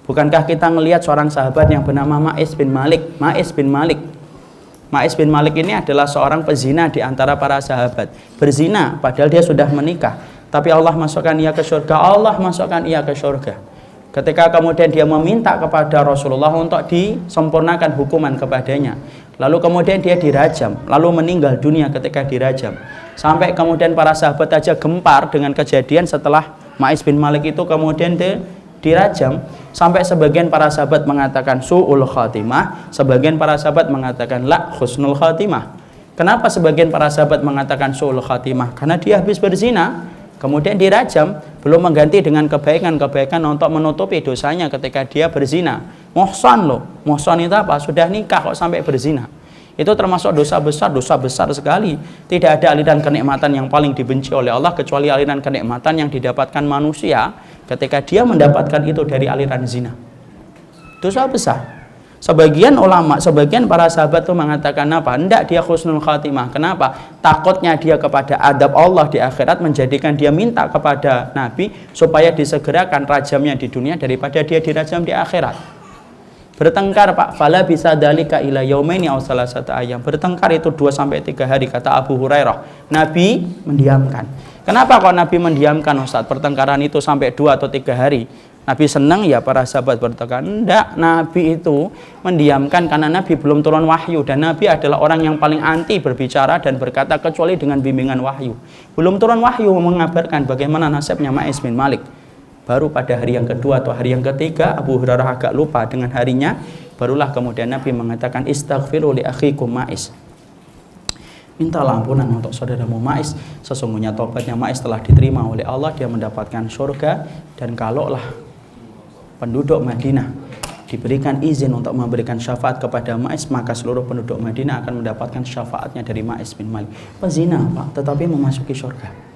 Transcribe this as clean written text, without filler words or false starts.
Bukankah kita melihat seorang sahabat yang bernama Ma'is bin Malik? Ma'is bin Malik ini adalah seorang pezina di antara para sahabat. Berzina padahal dia sudah menikah, tapi Allah masukkan ia ke surga. Ketika kemudian dia meminta kepada Rasulullah untuk disempurnakan hukuman kepadanya, lalu kemudian dia dirajam, lalu meninggal dunia ketika dirajam. Sampai kemudian para sahabat aja gempar dengan kejadian setelah Ma'is bin Malik itu kemudian dirajam, sampai sebagian para sahabat mengatakan su'ul khatimah, sebagian para sahabat mengatakan la husnul khatimah. Kenapa sebagian para sahabat mengatakan su'ul khatimah? Karena dia habis berzina, kemudian dirajam, belum mengganti dengan kebaikan-kebaikan untuk menutupi dosanya ketika dia berzina. Muhsan loh, muhsan itu apa? Sudah nikah kok sampai berzina. Itu termasuk dosa besar sekali. Tidak ada aliran kenikmatan yang paling dibenci oleh Allah kecuali aliran kenikmatan yang didapatkan manusia ketika dia mendapatkan itu dari aliran zina. Dosa besar. Sebagian ulama, sebagian para sahabat itu mengatakan apa? Hendak dia husnul khatimah. Kenapa? Takutnya dia kepada adab Allah di akhirat, menjadikan dia minta kepada Nabi supaya disegerakan rajamnya di dunia daripada dia dirajam di akhirat. Bertengkar Pak, fala bisa dalika ila yaumaini aw salasata ayam. Bertengkar itu 2 sampai 3 hari kata Abu Hurairah. Nabi mendiamkan. Kenapa kok Nabi mendiamkan Ustaz? Pertengkaran itu sampai 2 atau 3 hari. Nabi senang ya para sahabat bertengkar? Enggak, Nabi itu mendiamkan karena Nabi belum turun wahyu, dan Nabi adalah orang yang paling anti berbicara dan berkata kecuali dengan bimbingan wahyu. Belum turun wahyu mengabarkan bagaimana nasibnya Ma'is bin Malik. Baru pada hari yang kedua atau hari yang ketiga, Abu Hurairah agak lupa dengan harinya, barulah kemudian Nabi mengatakan istaghfiru li akhikum Ma'is. Mintalah ampunan untuk saudaramu Ma'is, sesungguhnya tobatnya Ma'is telah diterima oleh Allah, dia mendapatkan surga. Dan kalaulah penduduk Madinah diberikan izin untuk memberikan syafaat kepada Ma'is, maka seluruh penduduk Madinah akan mendapatkan syafaatnya dari Ma'is bin Malik. Pezina Pak, tetapi memasuki surga.